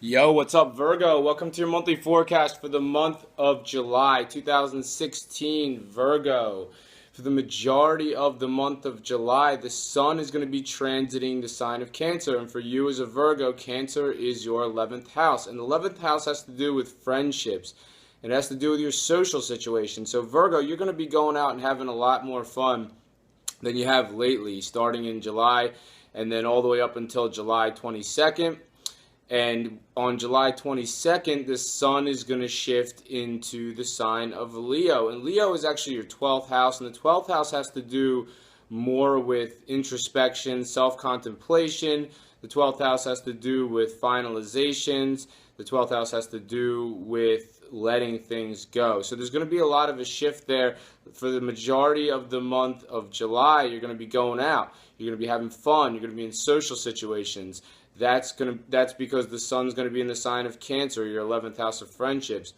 Yo, what's up, Virgo? Welcome to your monthly forecast for the month of July 2016, Virgo. For the majority of the month of July, the sun is going to be transiting the sign of Cancer. And for you as a Virgo, Cancer is your 11th house. And the 11th house has to do with friendships. It has to do with your social situation. So, Virgo, you're going to be going out and having a lot more fun than you have lately, starting in July and then all the way up until July 22nd. And on July 22nd, the sun is going to shift into the sign of Leo. And Leo is actually your 12th house. And the 12th house has to do more with introspection, self-contemplation. The 12th house has to do with finalizations. The 12th house has to do with letting things go. So there's going to be a lot of a shift there. For the majority of the month of July, you're going to be going out. You're going to be having fun. You're going to be in social situations. That's because the sun's going to be in the sign of Cancer, your 11th house of friendships.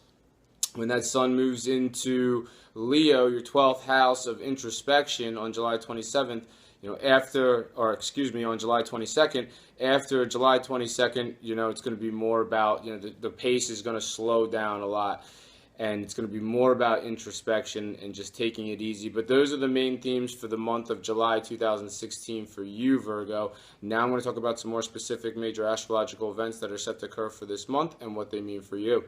When that sun moves into Leo, your 12th house of introspection on July 27th, on July 22nd, after July 22nd, it's going to be more about, the pace is going to slow down a lot. And it's going to be more about introspection and just taking it easy. But those are the main themes for the month of July 2016 for you, Virgo. Now I'm going to talk about some more specific major astrological events that are set to occur for this month and what they mean for you.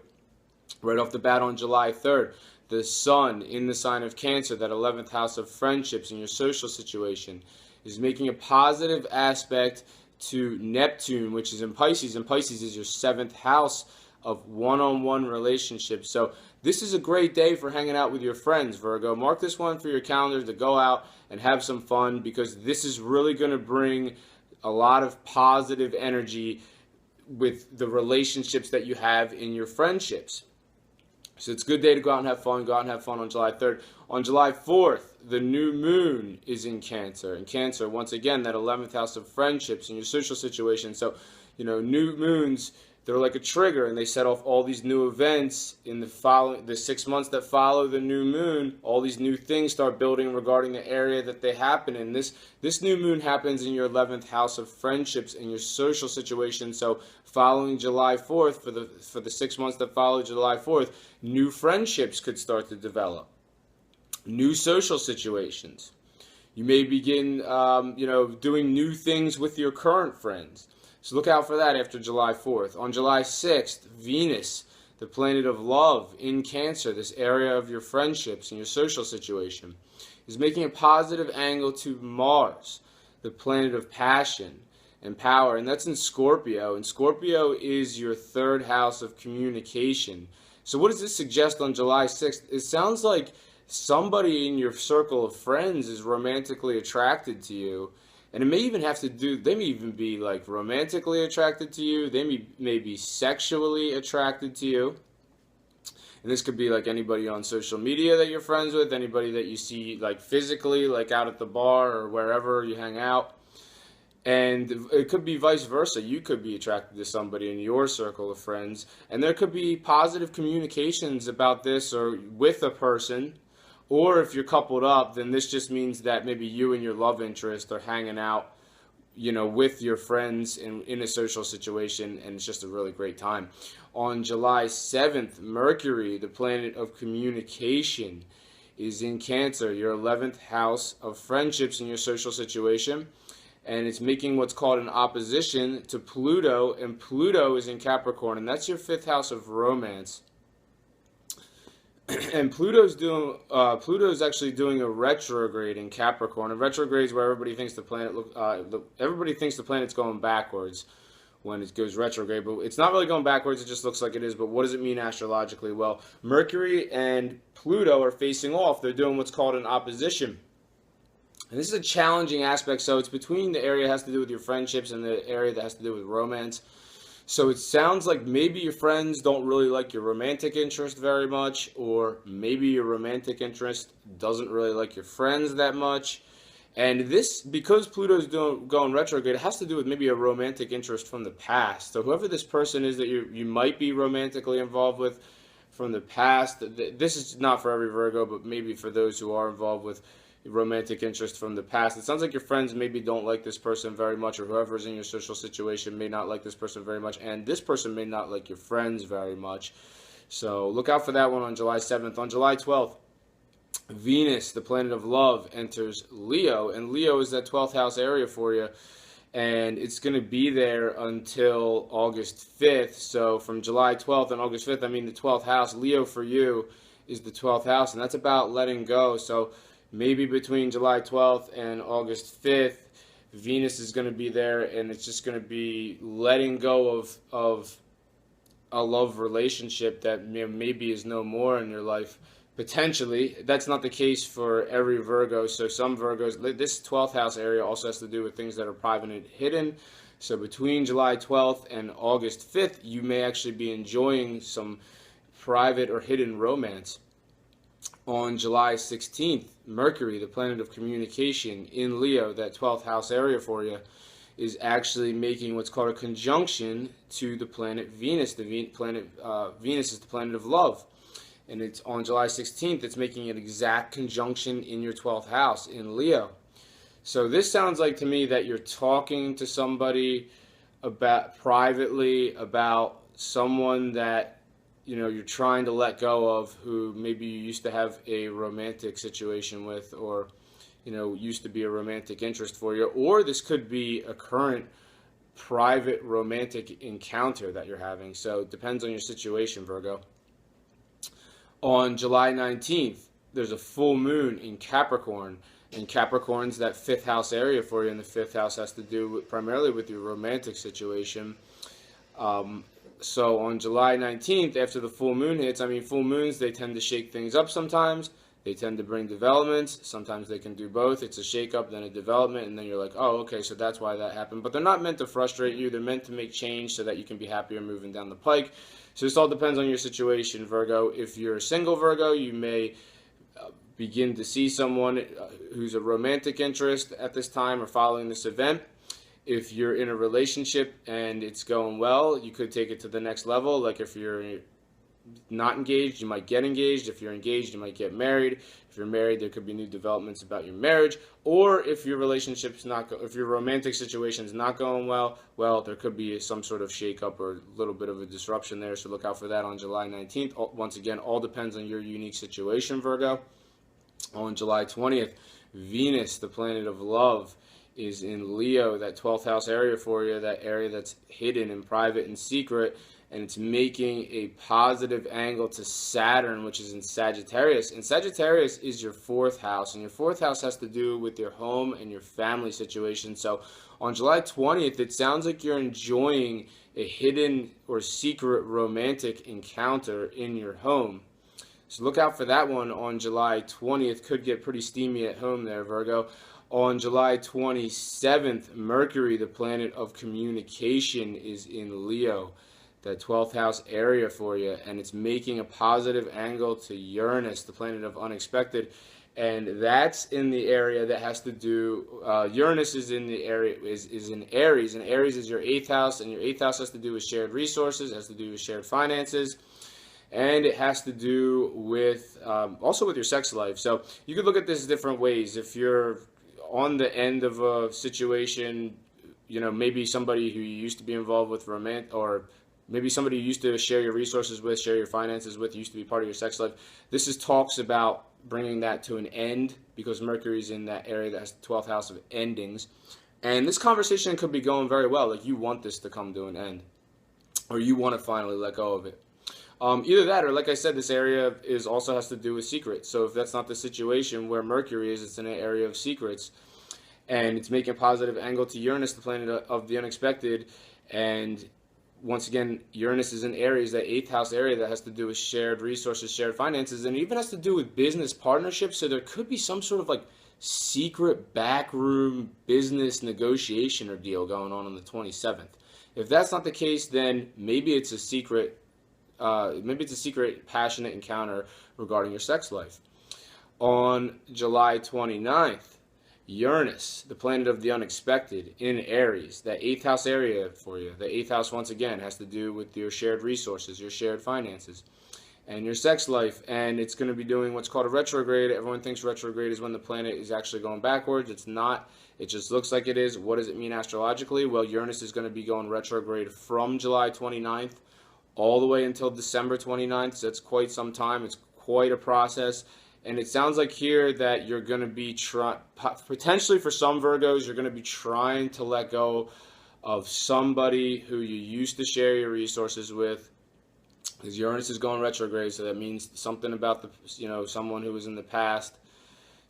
Right off the bat on July 3rd, the sun in the sign of Cancer, that 11th house of friendships in your social situation, is making a positive aspect to Neptune, which is in Pisces. And Pisces is your 7th house of one-on-one relationships. So this is a great day for hanging out with your friends, Virgo. Mark this one for your calendar to go out and have some fun, because this is really going to bring a lot of positive energy with the relationships that you have in your friendships. So it's a good day to go out and have fun. Go out and have fun on July 3rd. On July 4th, the new moon is in Cancer. And Cancer, once again, that 11th house of friendships and your social situation. So, new moons, they're like a trigger, and they set off all these new events in the 6 months that follow the new moon. All these new things start building regarding the area that they happen in. This new moon happens in your 11th house of friendships and your social situation. So following July 4th, for the 6 months that follow July 4th, new friendships could start to develop. New social situations. You may begin, doing new things with your current friends. So look out for that after July 4th. On July 6th, Venus, the planet of love in Cancer, this area of your friendships and your social situation, is making a positive angle to Mars, the planet of passion and power. And that's in Scorpio. And Scorpio is your 3rd house of communication. So what does this suggest on July 6th? It sounds like somebody in your circle of friends is romantically attracted to you. And it may even they may even be like romantically attracted to you. They may be sexually attracted to you. And this could be like anybody on social media that you're friends with, anybody that you see like physically, like out at the bar or wherever you hang out. And it could be vice versa. You could be attracted to somebody in your circle of friends. And there could be positive communications about this or with a person. Or if you're coupled up, then this just means that maybe you and your love interest are hanging out, with your friends in a social situation, and it's just a really great time. On July 7th, Mercury, the planet of communication, is in Cancer, your 11th house of friendships in your social situation, and it's making what's called an opposition to Pluto, and Pluto is in Capricorn, and that's your 5th house of romance. And Pluto's actually doing a retrograde in Capricorn. A retrograde is where everybody thinks the planet's going backwards when it goes retrograde, but it's not really going backwards. It just looks like it is. But what does it mean astrologically? Well, Mercury and Pluto are facing off. They're doing what's called an opposition. And this is a challenging aspect. So it's between the area that has to do with your friendships and the area that has to do with romance. So it sounds like maybe your friends don't really like your romantic interest very much, or maybe your romantic interest doesn't really like your friends that much. And this, because Pluto's going retrograde, it has to do with maybe a romantic interest from the past. So whoever this person is that you might be romantically involved with from the past, this is not for every Virgo, but maybe for those who are involved with romantic interest from the past. It sounds like your friends maybe don't like this person very much, or whoever's in your social situation may not like this person very much, and this person may not like your friends very much. So look out for that one on July 7th. On July 12th, Venus, the planet of love, enters Leo, and Leo is that 12th house area for you, and it's going to be there until August 5th. So from July 12th and August 5th, I mean the 12th house, Leo for you is the 12th house, and that's about letting go. So maybe between July 12th and August 5th, Venus is going to be there, and it's just going to be letting go of a love relationship that maybe is no more in your life. Potentially. That's not the case for every Virgo. So some Virgos, this 12th house area also has to do with things that are private and hidden. So between July 12th and August 5th, you may actually be enjoying some private or hidden romance. On July 16th, Mercury, the planet of communication in Leo, that 12th house area for you, is actually making what's called a conjunction to the planet Venus. Venus is the planet of love. And it's on July 16th, it's making an exact conjunction in your 12th house in Leo. So this sounds like to me that you're talking to somebody privately about someone that you're trying to let go of, who maybe you used to have a romantic situation with, or used to be a romantic interest for you, or this could be a current private romantic encounter that you're having. So it depends on your situation, Virgo. On July 19th, there's a full moon in Capricorn, and Capricorn's that 5th house area for you, and the 5th house has to do primarily with your romantic situation. So on July 19th, after the full moon hits, full moons, they tend to shake things up sometimes. They tend to bring developments. Sometimes they can do both. It's a shake-up, then a development, and then you're like, oh, okay, so that's why that happened. But they're not meant to frustrate you. They're meant to make change so that you can be happier moving down the pike. So this all depends on your situation, Virgo. If you're a single Virgo, you may begin to see someone who's a romantic interest at this time or following this event. If you're in a relationship and it's going well, you could take it to the next level. Like if you're not engaged, you might get engaged. If you're engaged, you might get married. If you're married, there could be new developments about your marriage. Or if your relationship's if your romantic situation's not going well, there could be some sort of shake-up or a little bit of a disruption there. So look out for that on July 19th. Once again, all depends on your unique situation, Virgo. On July 20th, Venus, the planet of love, is in Leo, that 12th house area for you, that area that's hidden and private and secret. And it's making a positive angle to Saturn, which is in Sagittarius. And Sagittarius is your 4th house, and your 4th house has to do with your home and your family situation. So on July 20th, it sounds like you're enjoying a hidden or secret romantic encounter in your home. So look out for that one on July 20th. Could get pretty steamy at home there, Virgo. On July 27th, Mercury, the planet of communication, is in Leo, that 12th house area for you, and it's making a positive angle to Uranus, the planet of unexpected, and that's in the area that has to do, Uranus is in the area, is in Aries, and Aries is your 8th house, and your 8th house has to do with shared resources, has to do with shared finances, and it has to do with, also with your sex life. So you could look at this different ways. If you're on the end of a situation, maybe somebody who you used to be involved with or maybe somebody you used to share your resources with, share your finances with, used to be part of your sex life. This is talks about bringing that to an end, because Mercury's in that area that has the 12th house of endings. And this conversation could be going very well. Like you want this to come to an end, or you want to finally let go of it. Either that, or like I said, this area also has to do with secrets. So if that's not the situation where Mercury is, it's in an area of secrets. And it's making a positive angle to Uranus, the planet of the unexpected. And once again, Uranus is in Aries, that 8th house area that has to do with shared resources, shared finances, and it even has to do with business partnerships. So there could be some sort of like secret backroom business negotiation or deal going on the 27th. If that's not the case, then maybe it's a secret, passionate encounter regarding your sex life. On July 29th, Uranus, the planet of the unexpected, in Aries, that 8th house area for you. The 8th house, once again, has to do with your shared resources, your shared finances. and your sex life. And it's going to be doing what's called a retrograde. Everyone thinks retrograde is when the planet is actually going backwards. It's not. It just looks like it is. What does it mean astrologically? Well, Uranus is going to be going retrograde from July 29th all the way until December 29th. So it's quite some time. It's quite a process. And it sounds like here that you're going to be potentially for some Virgos, you're going to be trying to let go of somebody who you used to share your resources with, because Uranus is going retrograde. So that means something about someone who was in the past.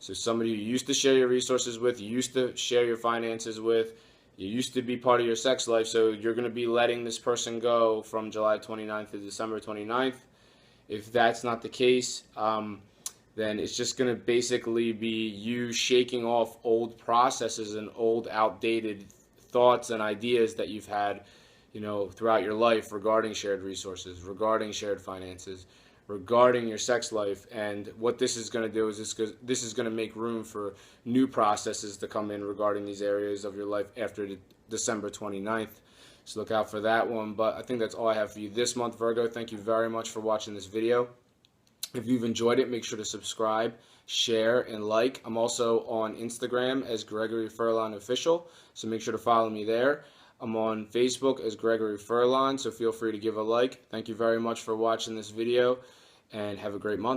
So somebody you used to share your resources with, you used to share your finances with, you used to be part of your sex life. So you're going to be letting this person go from July 29th to December 29th. If that's not the case, then it's just going to basically be you shaking off old processes and old outdated thoughts and ideas that you've had, throughout your life regarding shared resources, regarding shared finances, regarding your sex life. And what this is going to do is this is going to make room for new processes to come in regarding these areas of your life after December 29th. So look out for that one. But I think that's all I have for you this month, Virgo. Thank you very much for watching this video. If you've enjoyed it, make sure to subscribe, share, and like. I'm also on Instagram as Gregory Furlan Official, so make sure to follow me there. I'm on Facebook as Gregory Furlan, so feel free to give a like. Thank you very much for watching this video, and have a great month.